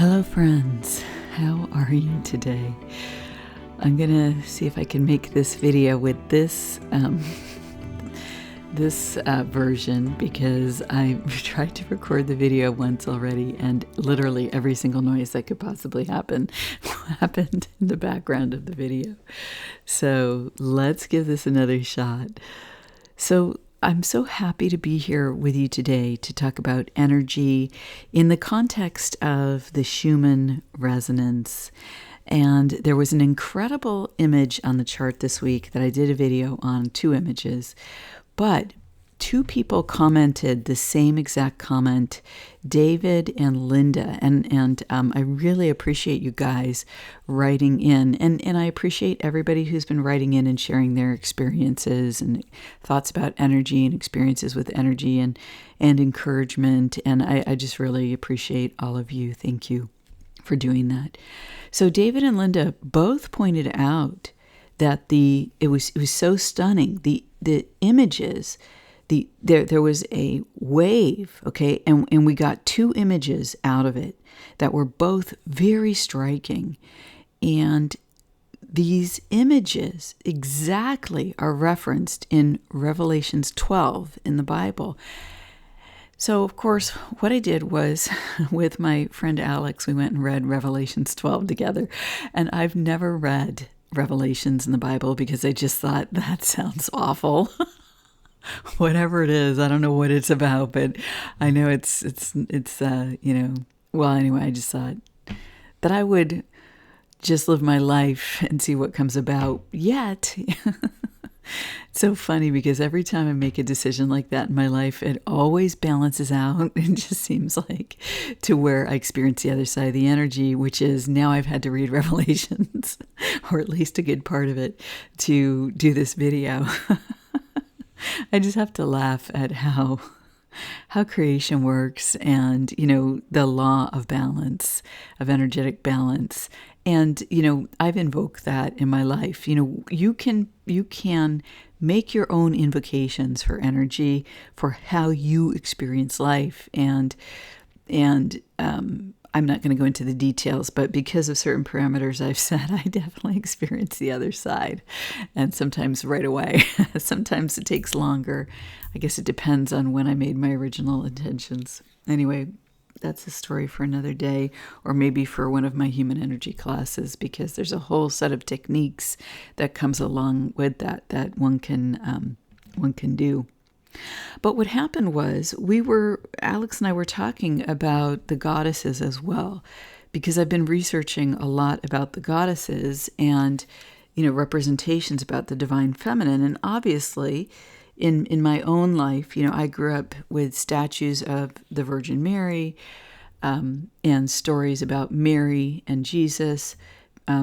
Hello friends, how are you today? I'm gonna see if I can make this video with this version because I tried to record the video once already and literally every single noise that could possibly happen happened in the background of the video. So let's give this another shot. So I'm so happy to be here with you today to talk about energy in the context of the Schumann resonance. And there was an incredible image on the chart this week that I did a video on, 2 images, but 2 people commented the same exact comment, David and Linda, and I really appreciate you guys writing in, and I appreciate everybody who's been writing in and sharing their experiences and thoughts about energy and experiences with energy and encouragement, and I just really appreciate all of you. Thank you for doing that. So David and Linda both pointed out that it was so stunning, the images. There was a wave, okay, and we got 2 images out of it that were both very striking. And these images exactly are referenced in Rev12 in the Bible. So, of course, what I did was, with my friend Alex, we went and read Revelations 12 together. And I've never read Revelations in the Bible because I just thought, that sounds awful. Whatever it is, I don't know what it's about, but I know it's well, anyway, I just thought that I would just live my life and see what comes about. Yet, it's so funny because every time I make a decision like that in my life, it always balances out. It just seems like to where I experience the other side of the energy, which is now I've had to read Revelations, or at least a good part of it, to do this video. I just have to laugh at how creation works and, the law of balance, of energetic balance. And, I've invoked that in my life. You can make your own invocations for energy, for how you experience life. And I'm not going to go into the details, but because of certain parameters I've set, I definitely experience the other side. And sometimes right away. Sometimes it takes longer. I guess it depends on when I made my original intentions. Anyway, that's a story for another day, or maybe for one of my human energy classes, because there's a whole set of techniques that comes along with that one can do. But what happened was Alex and I were talking about the goddesses as well, because I've been researching a lot about the goddesses and, representations about the divine feminine. And obviously in my own life, I grew up with statues of the Virgin Mary, and stories about Mary and Jesus,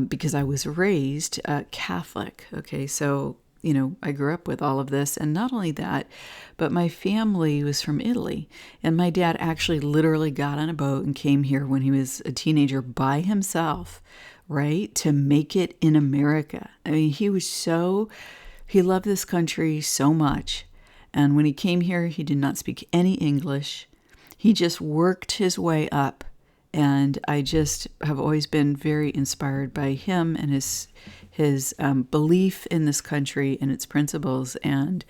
because I was raised Catholic. Okay. So, I grew up with all of this. And not only that, but my family was from Italy. And my dad actually literally got on a boat and came here when he was a teenager by himself, right, to make it in America. I mean, he loved this country so much. And when he came here, he did not speak any English. He just worked his way up. And I just have always been very inspired by him and his belief in this country and its principles, and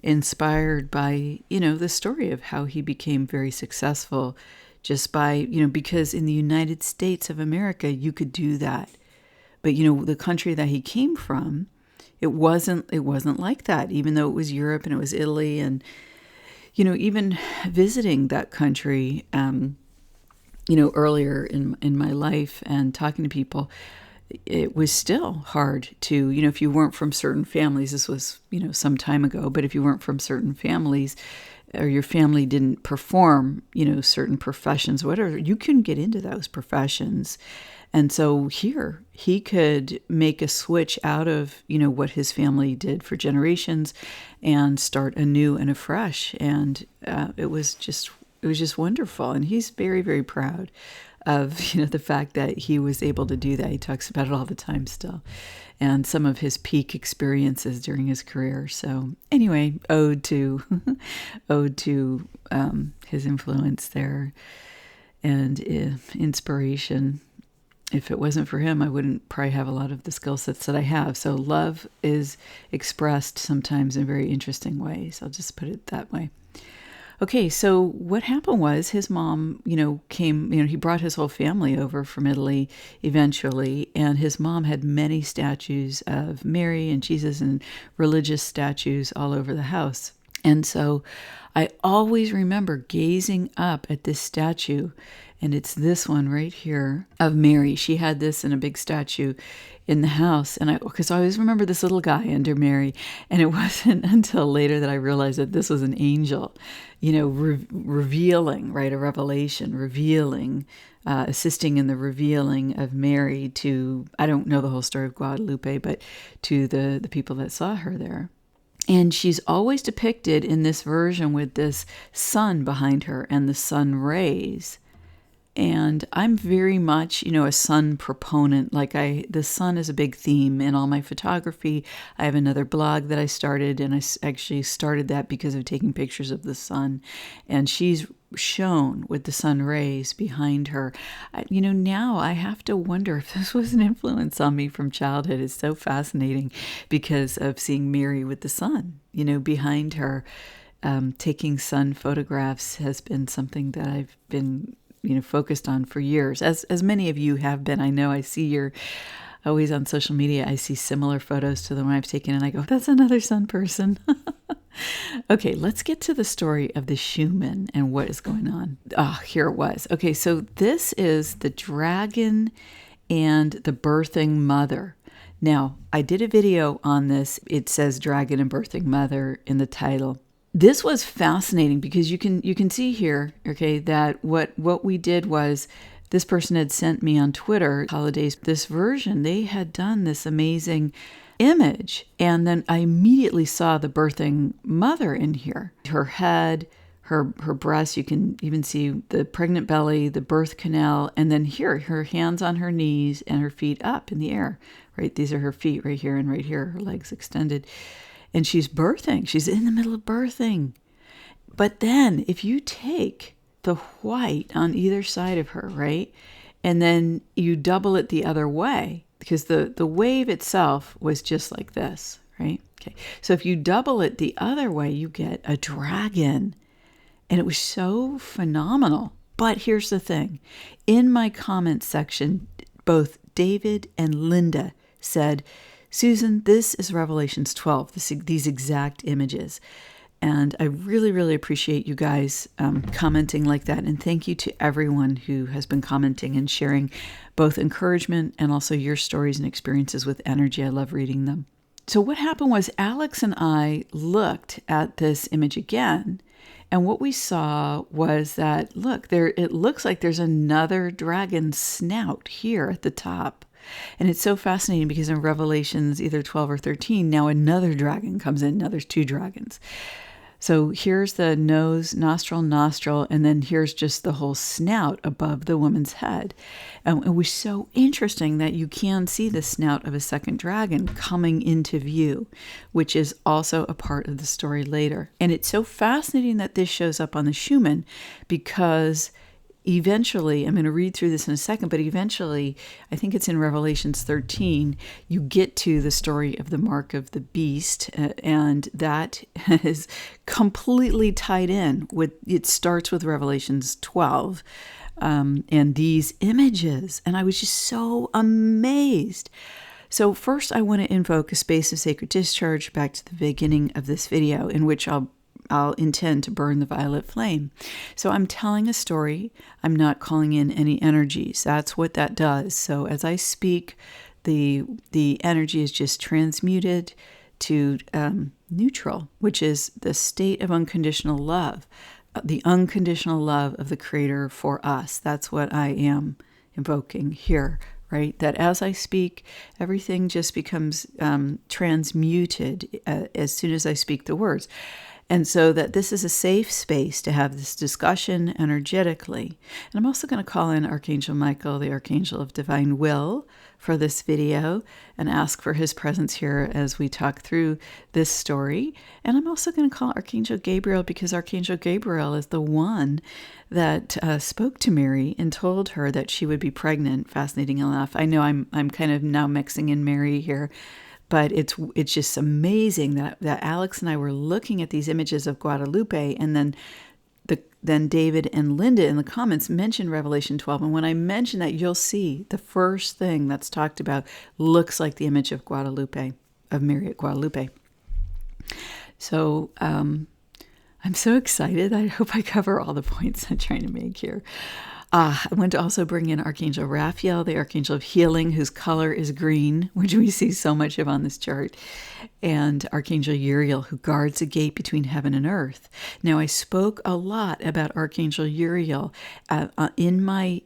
inspired by, the story of how he became very successful just by, because in the United States of America, you could do that. But, the country that he came from, it wasn't like that, even though it was Europe and it was Italy. And, even visiting that country, earlier in my life and talking to people, it was still hard to, if you weren't from certain families, this was, some time ago, but if you weren't from certain families or your family didn't perform, certain professions, whatever, you couldn't get into those professions. And so here he could make a switch out of, what his family did for generations and start anew and afresh. And it was just wonderful. And he's very, very proud of, the fact that he was able to do that. He talks about it all the time still, and some of his peak experiences during his career. So anyway, ode to his influence there. and inspiration. If it wasn't for him, I wouldn't probably have a lot of the skill sets that I have. So love is expressed sometimes in very interesting ways. I'll just put it that way. Okay, so what happened was his mom, came, he brought his whole family over from Italy eventually, and his mom had many statues of Mary and Jesus and religious statues all over the house. And so I always remember gazing up at this statue, and it's this one right here of Mary. She had this in a big statue in the house, and because I always remember this little guy under Mary, and it wasn't until later that I realized that this was an angel, revealing, right, a revelation, revealing, assisting in the revealing of Mary to, I don't know the whole story of Guadalupe, but to the people that saw her there. And she's always depicted in this version with this sun behind her and the sun rays. And I'm very much, a sun proponent. The sun is a big theme in all my photography. I have another blog that I started, and I actually started that because of taking pictures of the sun. And she's shown with the sun rays behind her. Now I have to wonder if this was an influence on me from childhood. It's so fascinating because of seeing Mary with the sun, behind her. Taking sun photographs has been something that I've been focused on for years, as many of you have been. I know I see you're always on social media. I see similar photos to the one I've taken, and I go, that's another sun person. Okay, let's get to the story of the Schumann and what is going on. Here it was. Okay, so this is the dragon and the birthing mother. Now, I did a video on this. It says dragon and birthing mother in the title. This was fascinating because you can see here, okay, that what we did was this person had sent me on Twitter holidays this version. They had done this amazing image, and then I immediately saw the birthing mother in here. Her head, her breasts, you can even see the pregnant belly, the birth canal, and then here, her hands on her knees and her feet up in the air, right? These are her feet right here and right here, her legs extended. And she's birthing. She's in the middle of birthing. But then if you take the white on either side of her, right, and then you double it the other way, because the wave itself was just like this, right? Okay. So if you double it the other way, you get a dragon. And it was so phenomenal. But here's the thing. In my comments section, both David and Linda said, Susan, this is Revelations 12, these exact images. And I really, really appreciate you guys commenting like that. And thank you to everyone who has been commenting and sharing both encouragement and also your stories and experiences with energy. I love reading them. So what happened was Alex and I looked at this image again. And what we saw was that, look, it looks like there's another dragon snout here at the top. And it's so fascinating because in Revelations either 12 or 13, now another dragon comes in. Now there's two dragons. So here's the nose, nostril, and then here's just the whole snout above the woman's head. And it was so interesting that you can see the snout of a second dragon coming into view, which is also a part of the story later. And it's so fascinating that this shows up on the Schumann because eventually, I'm going to read through this in a second, but eventually, I think it's in Revelations 13, you get to the story of the mark of the beast, and that is completely tied in with, it starts with Revelations 12, and these images, and I was just so amazed. So first, I want to invoke a space of sacred discharge back to the beginning of this video, in which I'll intend to burn the violet flame. So I'm telling a story. I'm not calling in any energies. That's what that does. So as I speak, the energy is just transmuted to neutral, which is the state of unconditional love, the unconditional love of the Creator for us. That's what I am invoking here, right? That as I speak, everything just becomes transmuted as soon as I speak the words. And so that this is a safe space to have this discussion energetically. And I'm also going to call in Archangel Michael, the Archangel of Divine Will, for this video and ask for his presence here as we talk through this story. And I'm also going to call Archangel Gabriel, because Archangel Gabriel is the one that spoke to Mary and told her that she would be pregnant. Fascinating enough. I know I'm kind of now mixing in Mary here, but it's just amazing that Alex and I were looking at these images of Guadalupe, and then David and Linda in the comments mentioned Revelation 12. And when I mention that, you'll see the first thing that's talked about looks like the image of Guadalupe, of Mary at Guadalupe. So I'm so excited. I hope I cover all the points I'm trying to make here. I want to also bring in Archangel Raphael, the Archangel of Healing, whose color is green, which we see so much of on this chart, and Archangel Uriel, who guards a gate between heaven and earth. Now, I spoke a lot about Archangel Uriel in my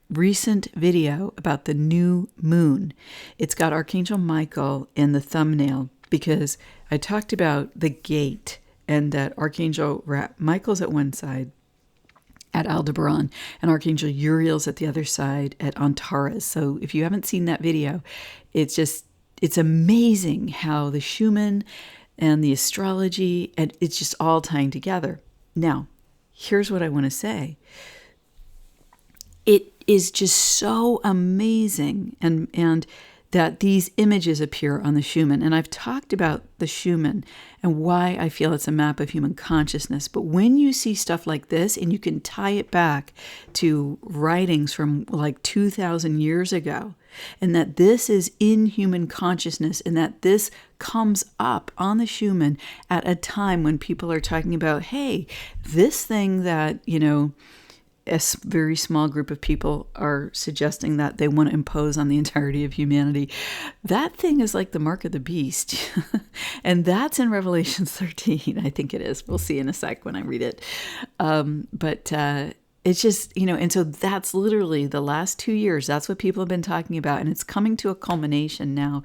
recent video about the new moon. It's got Archangel Michael in the thumbnail, because I talked about the gate and that Archangel Michael's at one side at Aldebaran, and Archangel Uriel's at the other side at Antares. So if you haven't seen that video, it's amazing how the Schumann and the astrology, and it's just all tying together. Now, here's what I want to say. It is just so amazing, and that these images appear on the Schumann. And I've talked about the Schumann and why I feel it's a map of human consciousness. But when you see stuff like this, and you can tie it back to writings from like 2,000 years ago, and that this is in human consciousness, and that this comes up on the Schumann at a time when people are talking about, hey, this thing that, a very small group of people are suggesting that they want to impose on the entirety of humanity. That thing is like the mark of the beast. And that's in Revelation 13. I think it is. We'll see in a sec when I read it. But it's just, and so that's literally the last 2 years. That's what people have been talking about. And it's coming to a culmination now.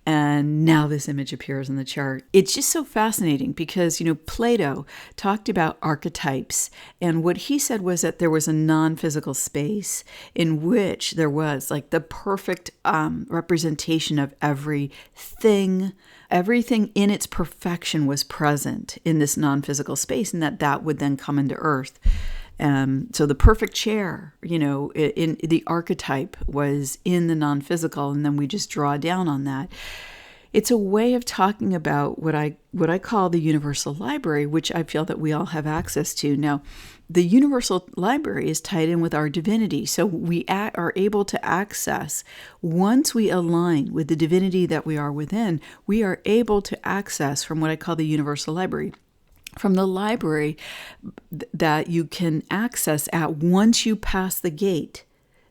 And now this image appears in the chart. It's just so fascinating because, Plato talked about archetypes. And what he said was that there was a non-physical space in which there was like the perfect representation of everything. Everything in its perfection was present in this non-physical space, and that would then come into earth. So the perfect chair, in the archetype was in the non-physical, and then we just draw down on that. It's a way of talking about what I call the universal library, which I feel that we all have access to. Now, the universal library is tied in with our divinity, so we are able to access, once we align with the divinity that we are within, we are able to access from what I call the universal library. From the library that you can access at once you pass the gate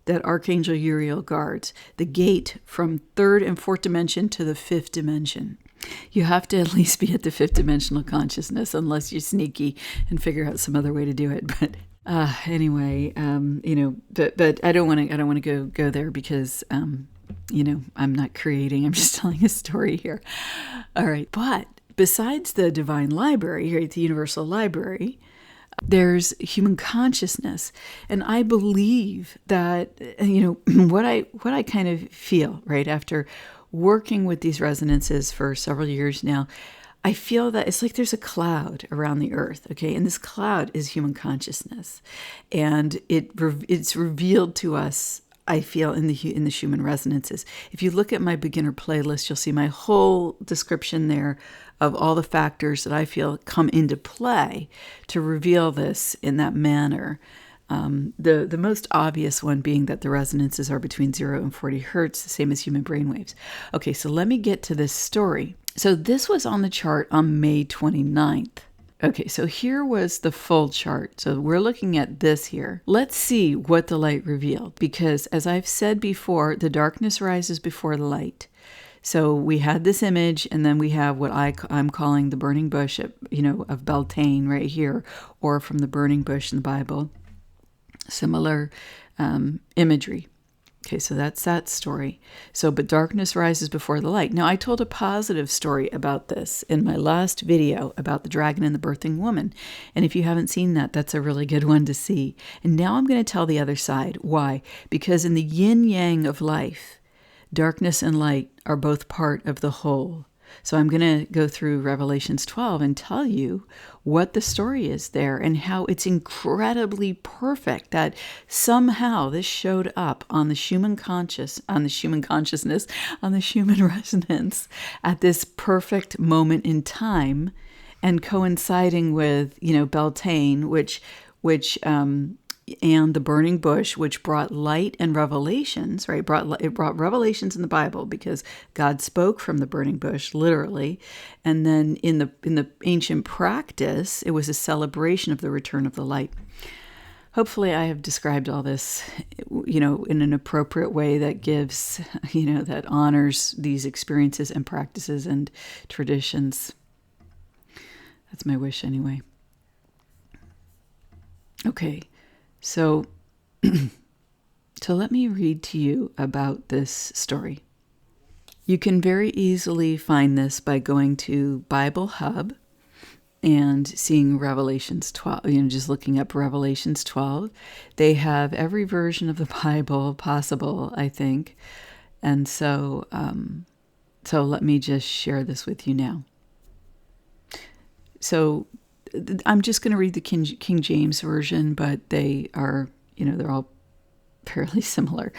that Archangel Uriel guards, the gate from third and fourth dimension to the fifth dimension. You have to at least be at the fifth dimensional consciousness, unless you're sneaky and figure out some other way to do it. But anyway, but I don't want to go there because I'm not creating. I'm just telling a story here. All right, but besides the divine library, right, the universal library, there's human consciousness. And I believe that, what I kind of feel, right, after working with these resonances for several years now, I feel that it's like there's a cloud around the earth, okay? And this cloud is human consciousness. And it's revealed to us, I feel, in the Schumann resonances. If you look at my beginner playlist, you'll see my whole description there of all the factors that I feel come into play to reveal this in that manner. The most obvious one being that the resonances are between 0 and 40 hertz, the same as human brainwaves. Okay, so let me get to this story. So this was on the chart on May 29th. Okay, so here was the full chart. So we're looking at this here. Let's see what the light revealed, because as I've said before, the darkness rises before the light. So we had this image, and then we have what I'm calling the burning bush, of Beltane right here, or from the burning bush in the Bible. Similar imagery. Okay, so that's that story. So, but darkness rises before the light. Now, I told a positive story about this in my last video about the dragon and the birthing woman. And if you haven't seen that, that's a really good one to see. And now I'm going to tell the other side. Why? Because in the yin-yang of life, darkness and light are both part of the whole. So I'm going to go through Revelations 12 and tell you what the story is there and how it's incredibly perfect that somehow this showed up on the Schumann consciousness, on the Schumann resonance at this perfect moment in time, and coinciding with, Beltane, which and the burning bush, which brought light and revelations, right? It brought revelations in the Bible because God spoke from the burning bush, literally. And then in the ancient practice, it was a celebration of the return of the light. Hopefully I have described all this, in an appropriate way that gives, that honors these experiences and practices and traditions. That's my wish anyway. Okay. So let me read to you about this story. You can very easily find this by going to Bible Hub and seeing Revelations 12, just looking up Revelations 12. They have every version of the Bible possible, I think. And so let me just share this with you now. So I'm just going to read the King James version, but they are, they're all fairly similar.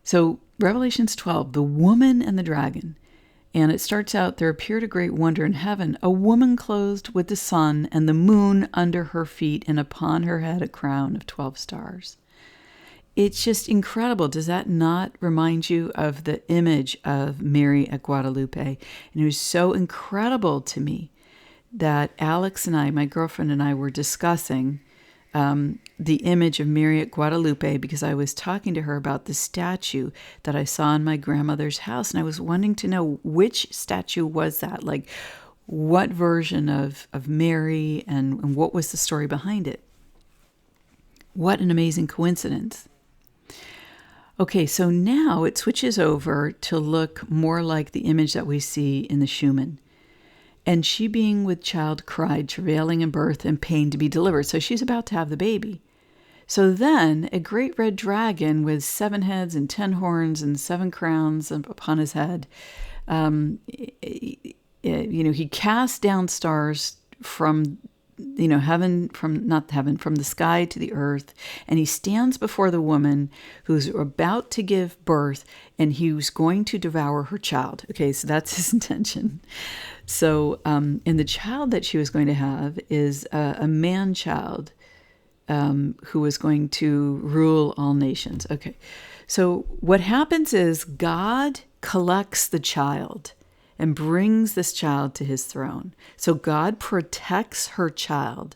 So Revelations 12, the woman and the dragon. And it starts out, there appeared a great wonder in heaven, a woman clothed with the sun and the moon under her feet, and upon her head a crown of 12 stars. It's just incredible. Does that not remind you of the image of Mary at Guadalupe? And it was so incredible to me that Alex and I, my girlfriend and I, were discussing the image of Mary at Guadalupe because I was talking to her about the statue that I saw in my grandmother's house. And I was wanting to know which statue was that? Like, what version of Mary and what was the story behind it? What an amazing coincidence. Okay, so now it switches over to look more like the image that we see in the Schumann. And she being with child cried, travailing in birth and pain to be delivered. So she's about to have the baby. So then a great red dragon with 7 heads and 10 horns and 7 crowns upon his head, he cast down stars from heaven, from the sky to the earth, and he stands before the woman who's about to give birth, and he was going to devour her child. Okay, so that's his intention. So, and the child that she was going to have is a man-child who was going to rule all nations. Okay, so what happens is God collects the child and brings this child to his throne. So God protects her child.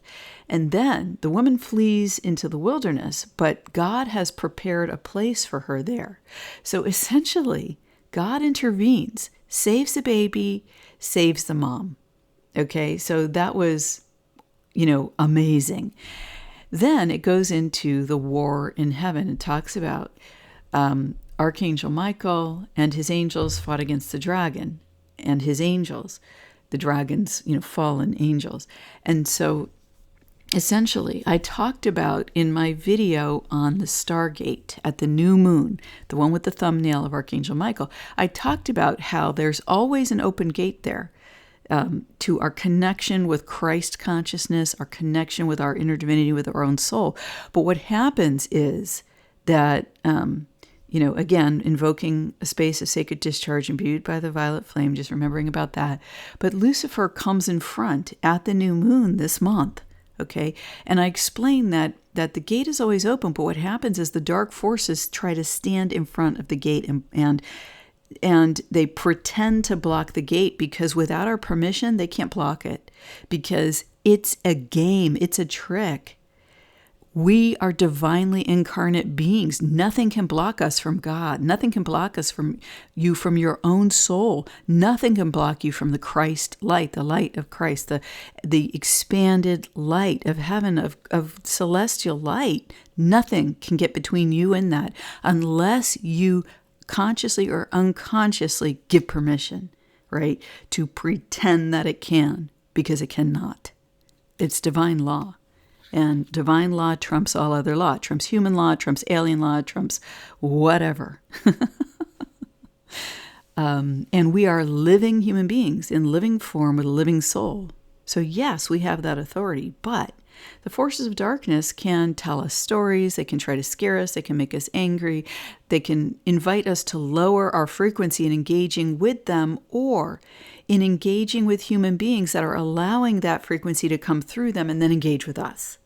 And then the woman flees into the wilderness, but God has prepared a place for her there. So essentially, God intervenes, saves the baby, saves the mom. Okay, so that was, amazing. Then it goes into the war in heaven. It talks about Archangel Michael and his angels fought against the dragon. And his angels, the dragons, fallen angels. And so essentially, I talked about in my video on the Stargate at the new moon, the one with the thumbnail of Archangel Michael, I talked about how there's always an open gate there to our connection with Christ consciousness, our connection with our inner divinity, with our own soul. But what happens is that again, invoking a space of sacred discharge imbued by the violet flame, just remembering about that. But Lucifer comes in front at the new moon this month, okay? And I explain that the gate is always open, but what happens is the dark forces try to stand in front of the gate and they pretend to block the gate because without our permission, they can't block it because it's a game, it's a trick. We are divinely incarnate beings. Nothing can block us from God. Nothing can block us from you, from your own soul. Nothing can block you from the Christ light, the light of Christ, the expanded light of heaven, of celestial light. Nothing can get between you and that unless you consciously or unconsciously give permission, right, to pretend that it can, because it cannot. It's divine law. And divine law trumps all other law. Trumps human law, trumps alien law, trumps whatever. And we are living human beings in living form with a living soul. So yes, we have that authority. But the forces of darkness can tell us stories. They can try to scare us. They can make us angry. They can invite us to lower our frequency in engaging with them, or in engaging with human beings that are allowing that frequency to come through them and then engage with us.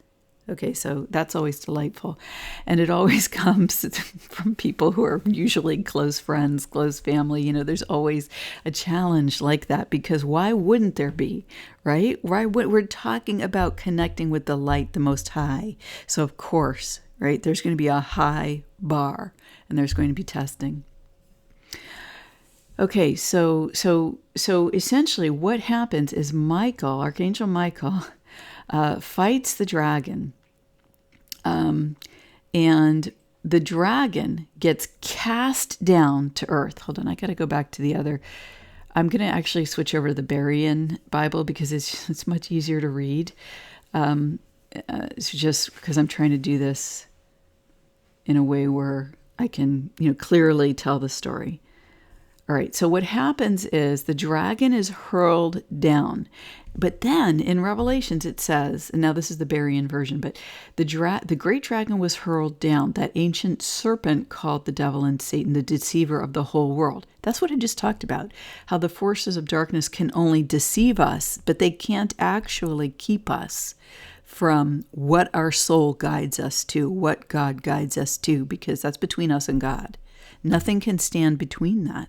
Okay, so that's always delightful. And it always comes from people who are usually close friends, close family. You know, there's always a challenge like that, because why wouldn't there be, right? We're talking about connecting with the light, the Most High. So of course, right, there's going to be a high bar and there's going to be testing. Okay, so essentially what happens is Michael, Archangel Michael, fights the dragon, and the dragon gets cast down to earth. Hold on, I got to go back to the other. I'm going to actually switch over to the Berean Bible because it's much easier to read. It's just because I'm trying to do this in a way where I can, clearly tell the story. All right, so what happens is the dragon is hurled down. But then in Revelations it says, and now this is the Berean version, but the great dragon was hurled down, that ancient serpent called the devil and Satan, the deceiver of the whole world. That's what I just talked about, how the forces of darkness can only deceive us, but they can't actually keep us from what our soul guides us to, what God guides us to, because that's between us and God. Nothing can stand between that.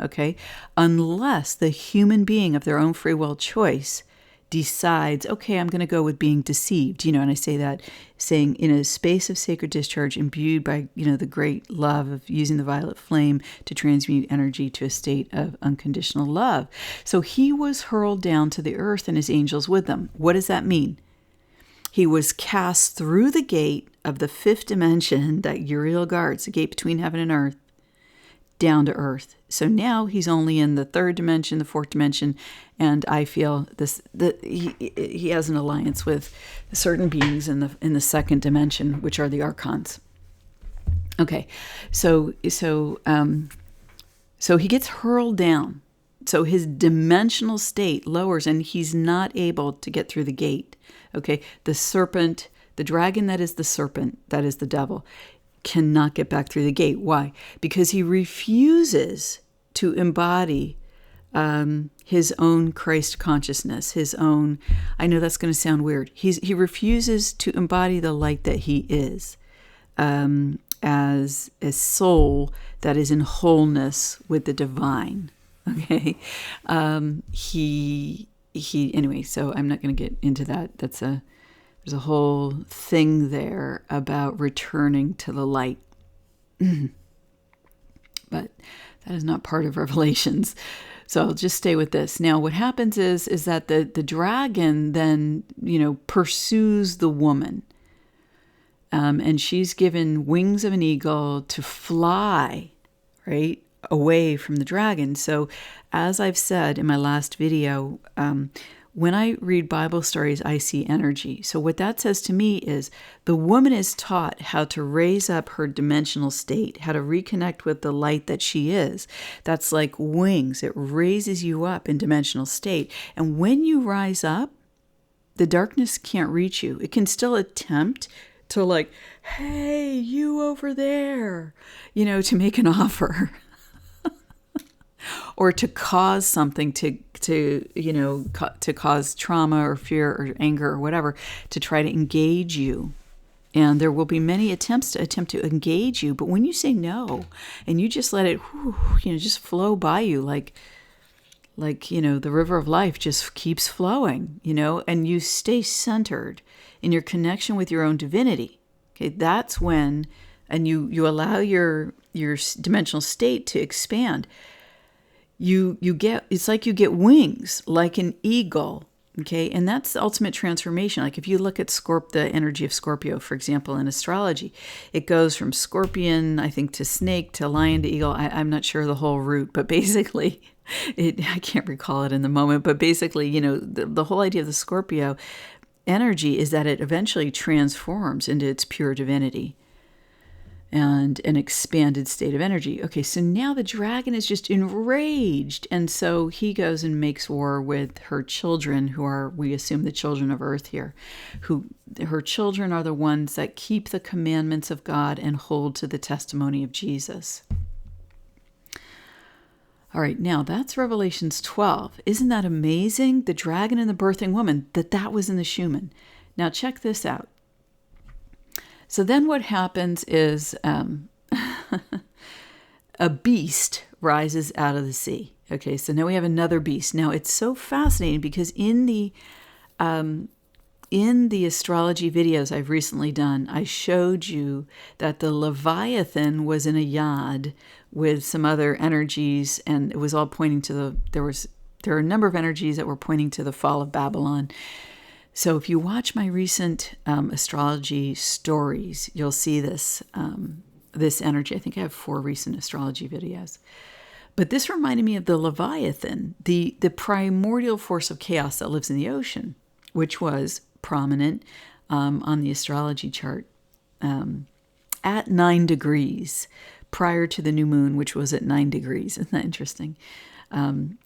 Okay, unless the human being of their own free will choice decides, okay, I'm going to go with being deceived, and I say that saying in a space of sacred discharge imbued by, the great love of using the violet flame to transmute energy to a state of unconditional love. So he was hurled down to the earth and his angels with them. What does that mean? He was cast through the gate of the fifth dimension that Uriel guards, the gate between heaven and earth, down to earth. So now he's only in the third dimension, the fourth dimension, and I feel that he has an alliance with certain beings in the second dimension, which are the archons. Okay, so he gets hurled down. So his dimensional state lowers, and he's not able to get through the gate. Okay, the serpent, the dragon that is the serpent, that is the devil, cannot get back through the gate. Why? Because he refuses to embody his own Christ consciousness, his own, I know that's going to sound weird. He refuses to embody the light that he is, as a soul that is in wholeness with the divine. Okay. Anyway, so I'm not going to get into that. There's a whole thing there about returning to the light. But that is not part of Revelations. So I'll just stay with this. Now, what happens is that the dragon then, pursues the woman. And she's given wings of an eagle to fly, right, away from the dragon. So as I've said in my last video, when I read Bible stories, I see energy. So what that says to me is the woman is taught how to raise up her dimensional state, how to reconnect with the light that she is. That's like wings. It raises you up in dimensional state. And when you rise up, the darkness can't reach you. It can still attempt to hey, you over there, to make an offer. Or to cause something to cause trauma or fear or anger or whatever, to try to engage you. And there will be many attempts to engage you. But when you say no and you just let it, just flow by you like the river of life just keeps flowing, and you stay centered in your connection with your own divinity. Okay, that's when, and you allow your dimensional state to expand. You get, it's like you get wings, like an eagle. Okay, and that's the ultimate transformation. Like if you look at the energy of Scorpio, for example, in astrology, it goes from scorpion, I think, to snake, to lion, to eagle. I'm not sure the whole route, but basically, I can't recall it in the moment, but basically, you know, the whole idea of the Scorpio energy is that it eventually transforms into its pure divinity and an expanded state of energy. Okay, so now the dragon is just enraged. And so he goes and makes war with her children, who are, we assume, the children of earth here. Her children are the ones that keep the commandments of God and hold to the testimony of Jesus. All right, now that's Revelations 12. Isn't that amazing? The dragon and the birthing woman, that was in the Schumann. Now check this out. So then what happens is a beast rises out of the sea. Okay, so now we have another beast. Now it's so fascinating because in the astrology videos I've recently done, I showed you that the Leviathan was in a yod with some other energies, and it was all pointing to there are a number of energies that were pointing to the fall of Babylon. So if you watch my recent astrology stories, you'll see this energy. I think I have 4 recent astrology videos. But this reminded me of the Leviathan, the primordial force of chaos that lives in the ocean, which was prominent on the astrology chart at 9 degrees prior to the new moon, which was at 9 degrees. Isn't that interesting?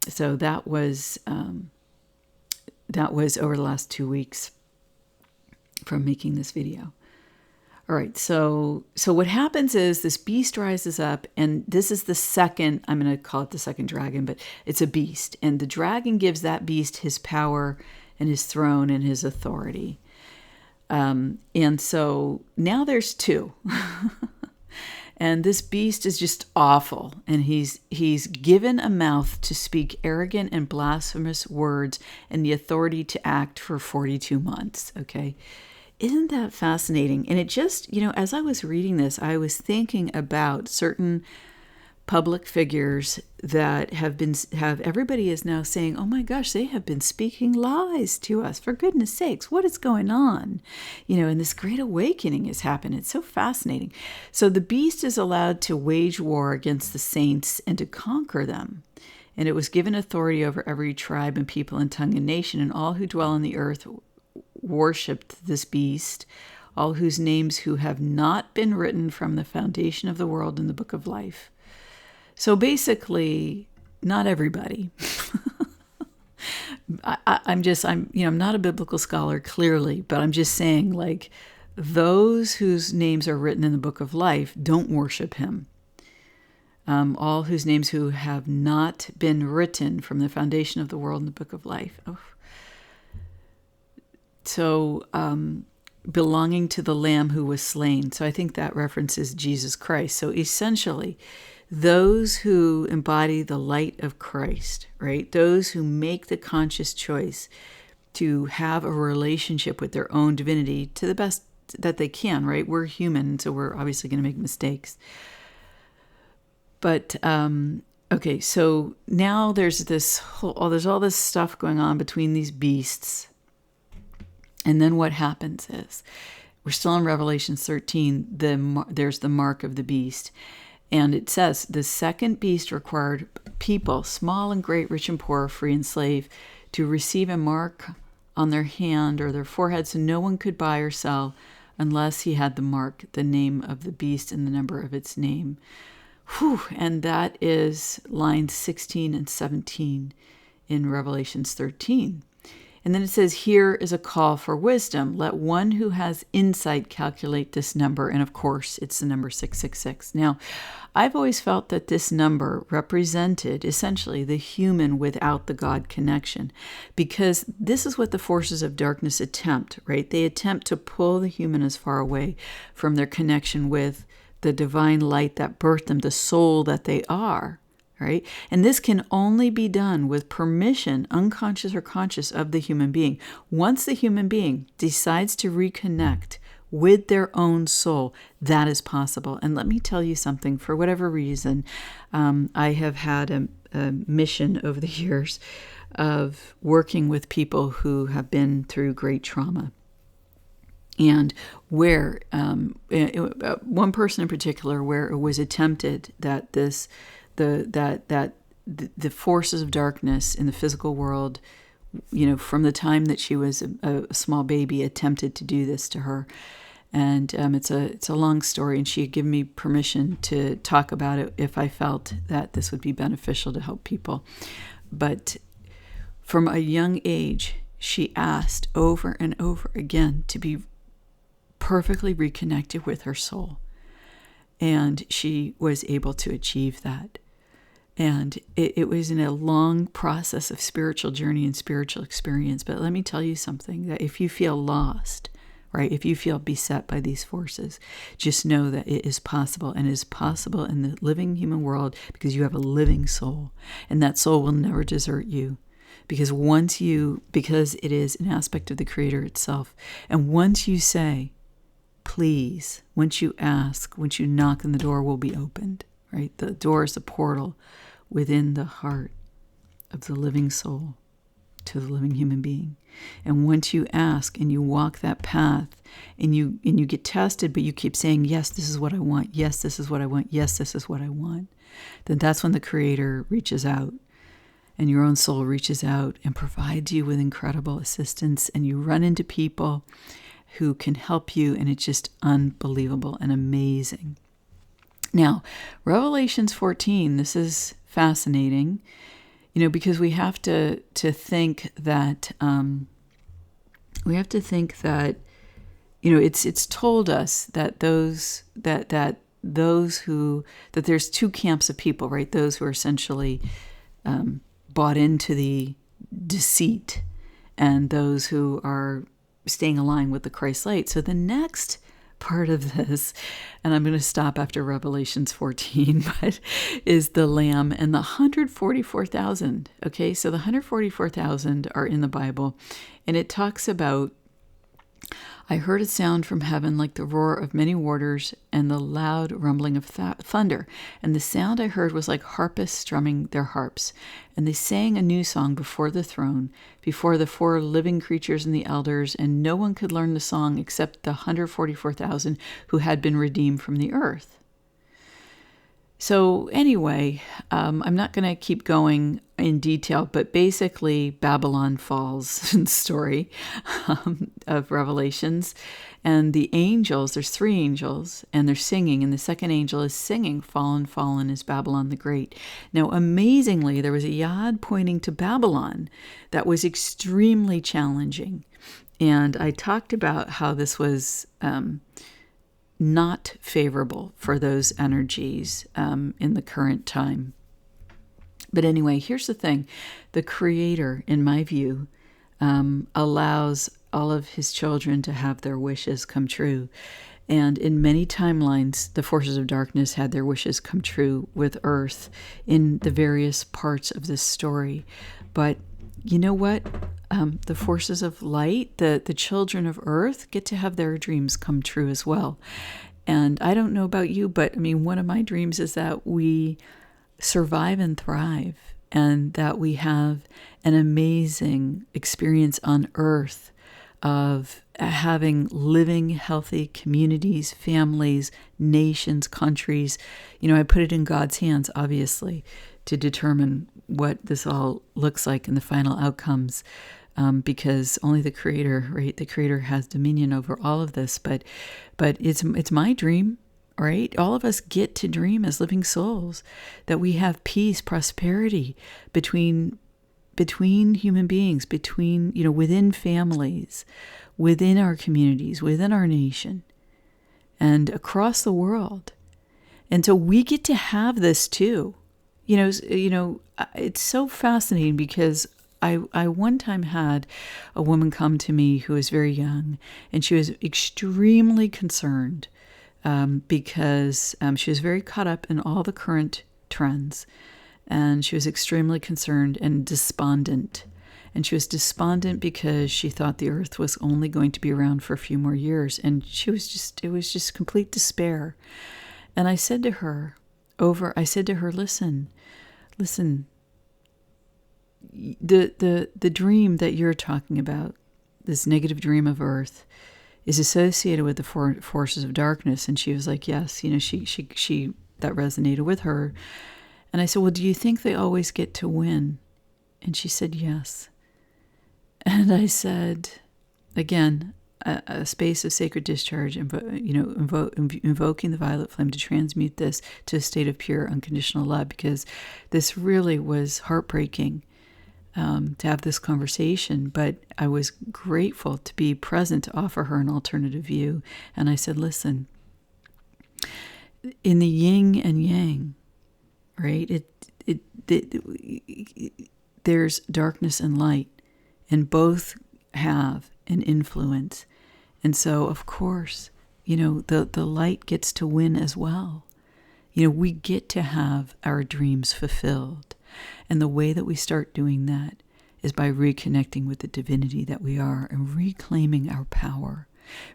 So that was over the last 2 weeks from making this video. All right, so what happens is this beast rises up, and this is the second, I'm going to call it the second dragon, but it's a beast. And the dragon gives that beast his power and his throne and his authority. And so now there's 2. And this beast is just awful. And he's given a mouth to speak arrogant and blasphemous words and the authority to act for 42 months. Okay. Isn't that fascinating? And it just, you know, as I was reading this, I was thinking about certain public figures that have everybody is now saying, oh my gosh, they have been speaking lies to us. For goodness sakes, what is going on? You know, and this great awakening has happened. It's so fascinating. So the beast is allowed to wage war against the saints and to conquer them. And it was given authority over every tribe and people and tongue and nation, and all who dwell on the earth worshipped this beast, all whose names who have not been written from the foundation of the world in the book of life. So basically, not everybody. I'm not a biblical scholar, clearly, but I'm just saying, like, those whose names are written in the book of life don't worship him. All whose names who have not been written from the foundation of the world in the book of life. Oh. So, belonging to the Lamb who was slain. So I think that references Jesus Christ. So essentially, those who embody the light of Christ, right? Those who make the conscious choice to have a relationship with their own divinity to the best that they can, right? We're human, so we're obviously going to make mistakes. But, okay, so now there's there's all this stuff going on between these beasts. And then what happens is, we're still in Revelation 13, there's the mark of the beast. And it says, the second beast required people, small and great, rich and poor, free and slave, to receive a mark on their hand or their forehead, so no one could buy or sell unless he had the mark, the name of the beast and the number of its name. Whew, and that is lines 16 and 17 in Revelations 13. And then it says, here is a call for wisdom. Let one who has insight calculate this number. And of course, it's the number 666. Now, I've always felt that this number represented essentially the human without the God connection, because this is what the forces of darkness attempt, right? They attempt to pull the human as far away from their connection with the divine light that birthed them, the soul that they are. Right? And this can only be done with permission, unconscious or conscious, of the human being. Once the human being decides to reconnect with their own soul, that is possible. And let me tell you something, for whatever reason, I have had a mission over the years of working with people who have been through great trauma. And where, one person in particular, where it was attempted that the forces of darkness in the physical world, from the time that she was a small baby, attempted to do this to her. And it's a long story, and she had given me permission to talk about it if I felt that this would be beneficial to help people. But from a young age, she asked over and over again to be perfectly reconnected with her soul. And she was able to achieve that. And it was in a long process of spiritual journey and spiritual experience. But let me tell you something, that if you feel lost, right, if you feel beset by these forces, just know that it is possible, and it is possible in the living human world because you have a living soul. And that soul will never desert you. Because it is an aspect of the Creator itself. And once you say, please, once you ask, once you knock, and the door will be opened, right? The door is a portal within the heart of the living soul to the living human being. And once you ask and you walk that path and you get tested, but you keep saying, yes, this is what I want. Yes, this is what I want. Yes, this is what I want. Then that's when the Creator reaches out, and your own soul reaches out and provides you with incredible assistance, and you run into people who can help you, and it's just unbelievable and amazing. Now, Revelations 14, this is fascinating, because we have to think that it's told us that that there's two camps of people, right? Those who are essentially bought into the deceit, and those who are staying aligned with the Christ light. So the next part of this, and I'm going to stop after Revelations 14, but is the Lamb and the 144,000. Okay, so the 144,000 are in the Bible, and it talks about, I heard a sound from heaven like the roar of many waters and the loud rumbling of thunder. And the sound I heard was like harpists strumming their harps. And they sang a new song before the throne, before the four living creatures and the elders, and no one could learn the song except the 144,000 who had been redeemed from the earth. So anyway, I'm not going to keep going in detail, but basically Babylon falls in the story of Revelations. And the angels, there's 3 angels, and they're singing, and the second angel is singing, fallen, fallen is Babylon the Great. Now, amazingly, there was a yod pointing to Babylon that was extremely challenging. And I talked about how this was not favorable for those energies in the current time. But anyway, here's the thing. The Creator, in my view, allows all of his children to have their wishes come true. And in many timelines, the forces of darkness had their wishes come true with Earth in the various parts of this story. But you know what? The forces of light, the children of Earth, get to have their dreams come true as well. And I don't know about you, but I mean, one of my dreams is that we survive and thrive, and that we have an amazing experience on Earth of having living, healthy communities, families, nations, countries. I put it in God's hands, obviously, to determine what this all looks like in the final outcomes, because only the Creator, right? The Creator has dominion over all of this. But it's my dream, right? All of us get to dream as living souls that we have peace, prosperity between human beings, within families, within our communities, within our nation, and across the world. And so we get to have this too. It's so fascinating because I one time had a woman come to me who was very young, and she was extremely concerned because she was very caught up in all the current trends, and she was extremely concerned and despondent. And she was despondent because she thought the earth was only going to be around for a few more years. And it was just complete despair. And I said to her, listen, the dream that you're talking about, this negative dream of earth, is associated with the forces of darkness. And she was like, yes, she that resonated with her. And I said, well, do you think they always get to win? And she said, yes. And I said, again, a space of sacred discharge, invoking the violet flame to transmute this to a state of pure, unconditional love, because this really was heartbreaking to have this conversation. But I was grateful to be present to offer her an alternative view. And I said, listen, in the yin and yang, right? There's darkness and light, and both have an influence. And so, of course, the light gets to win as well. We get to have our dreams fulfilled. And the way that we start doing that is by reconnecting with the divinity that we are and reclaiming our power.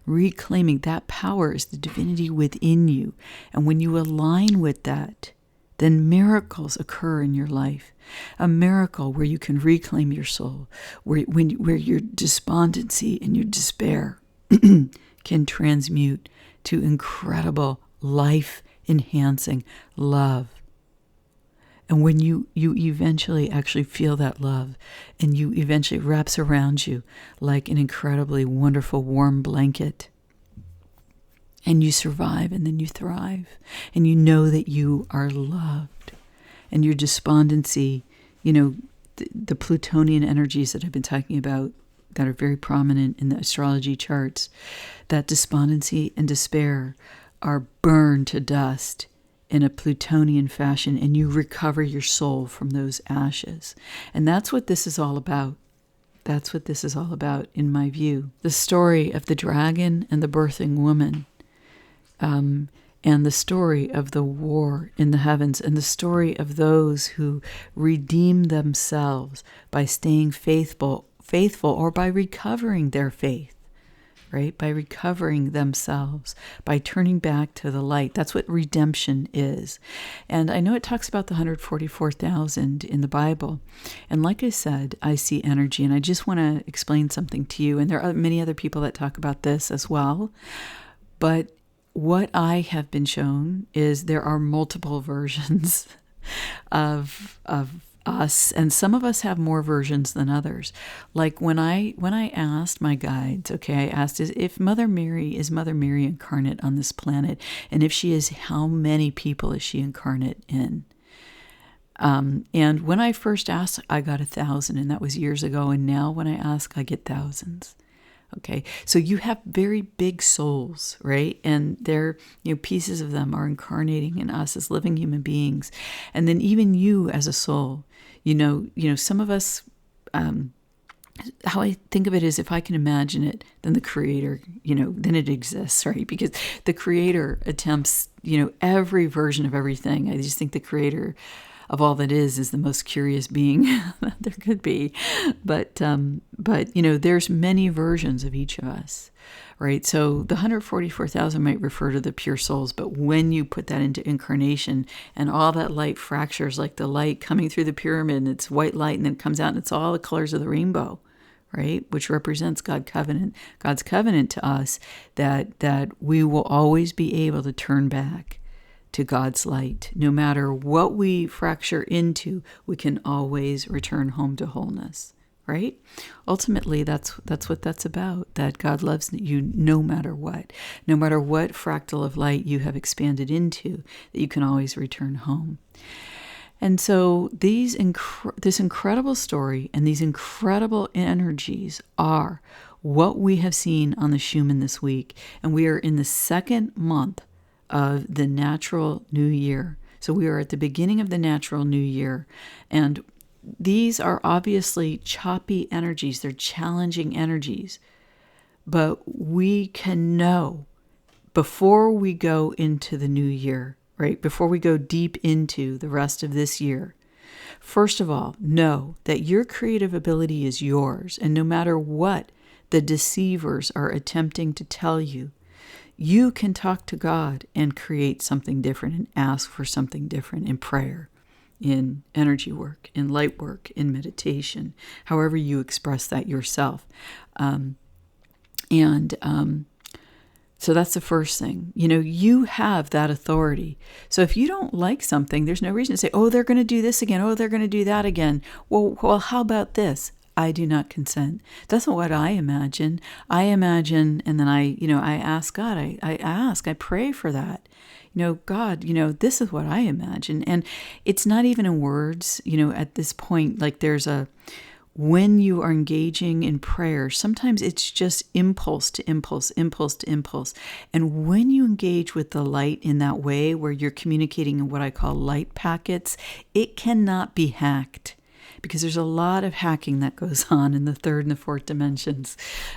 Reclaiming that power is the divinity within you. And when you align with that, then miracles occur in your life. A miracle where you can reclaim your soul, where your despondency and your despair can transmute to incredible life-enhancing love. And when you eventually actually feel that love, and you eventually wraps around you like an incredibly wonderful warm blanket, and you survive, and then you thrive, and you know that you are loved, and your despondency, the Plutonian energies that I've been talking about that are very prominent in the astrology charts, that despondency and despair are burned to dust in a Plutonian fashion, and you recover your soul from those ashes. And that's what this is all about. That's what this is all about, in my view. The story of the dragon and the birthing woman, and the story of the war in the heavens, and the story of those who redeem themselves by staying faithful, or by recovering their faith, right? By recovering themselves, by turning back to the light. That's what redemption is. And I know it talks about the 144,000 in the Bible. And like I said, I see energy, and I just want to explain something to you. And there are many other people that talk about this as well. But what I have been shown is there are multiple versions of us, and some of us have more versions than others. Like when I asked my guides, I asked, if Mother Mary incarnate on this planet, and if she is, how many people is she incarnate in? And when I first asked, I got 1,000, and that was years ago. And now when I ask, I get thousands. Okay, so you have very big souls, right? And they're, pieces of them are incarnating in us as living human beings. And then even you as a soul, some of us, how I think of it is, if I can imagine it, then the Creator, then it exists, right? Because the Creator attempts, every version of everything. I just think the Creator of all that is the most curious being that there could be. But there's many versions of each of us, right? So the 144,000 might refer to the pure souls, but when you put that into incarnation and all that light fractures, like the light coming through the pyramid, and it's white light, and then it comes out and it's all the colors of the rainbow, right? Which represents God's covenant to us, that we will always be able to turn back to God's light. No matter what we fracture into, we can always return home to wholeness, right? Ultimately, that's what that's about, that God loves you no matter what fractal of light you have expanded into, that you can always return home. And so this incredible story and these incredible energies are what we have seen on the Schumann this week. And we are in the second month of the natural new year. So we are at the beginning of the natural new year. And these are obviously choppy energies. They're challenging energies. But we can know before we go into the new year, right? Before we go deep into the rest of this year, First of all, know that your creative ability is yours, and no matter what the deceivers are attempting to tell you, you can talk to God and create something different and ask for something different in prayer, in energy work, in light work, in meditation, however you express that yourself. So that's the first thing. You have that authority. So if you don't like something, there's no reason to say, oh, they're going to do this again. Oh, they're going to do that again. Well, how about this? I do not consent. That's not what I imagine. I imagine, and then I ask God, I pray for that. God, this is what I imagine. And it's not even in words, at this point, like when you are engaging in prayer, sometimes it's just impulse to impulse, impulse to impulse. And when you engage with the light in that way, where you're communicating in what I call light packets, it cannot be hacked. Because there's a lot of hacking that goes on in the third and the fourth dimensions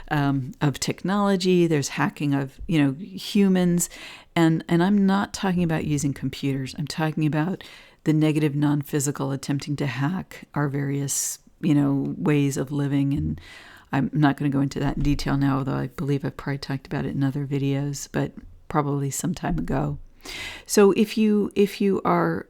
of technology. There's hacking of, humans. And I'm not talking about using computers. I'm talking about the negative non-physical attempting to hack our various, ways of living. And I'm not going to go into that in detail now, although I believe I've probably talked about it in other videos, but probably some time ago. So if you are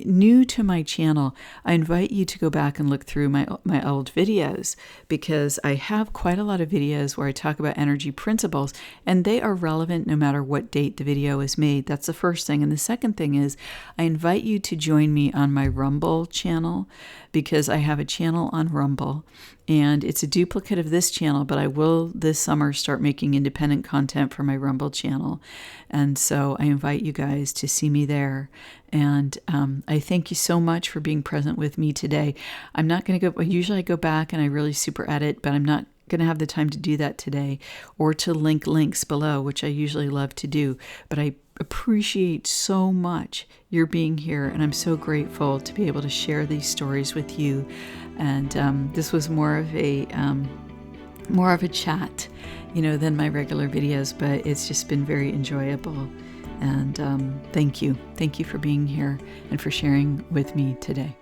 new to my channel, I invite you to go back and look through my old videos, because I have quite a lot of videos where I talk about energy principles, and they are relevant no matter what date the video is made. That's the first thing. And the second thing is I invite you to join me on my Rumble channel, because I have a channel on Rumble, and it's a duplicate of this channel, but I will this summer start making independent content for my Rumble channel. And so I invite you guys to see me there. And I thank you so much for being present with me today. I'm not going to go, usually I go back and I really super edit, but I'm not going to have the time to do that today, or to link links below, which I usually love to do. But I appreciate so much your being here, and I'm so grateful to be able to share these stories with you. And this was more of a chat, than my regular videos, but it's just been very enjoyable. And thank you for being here and for sharing with me today.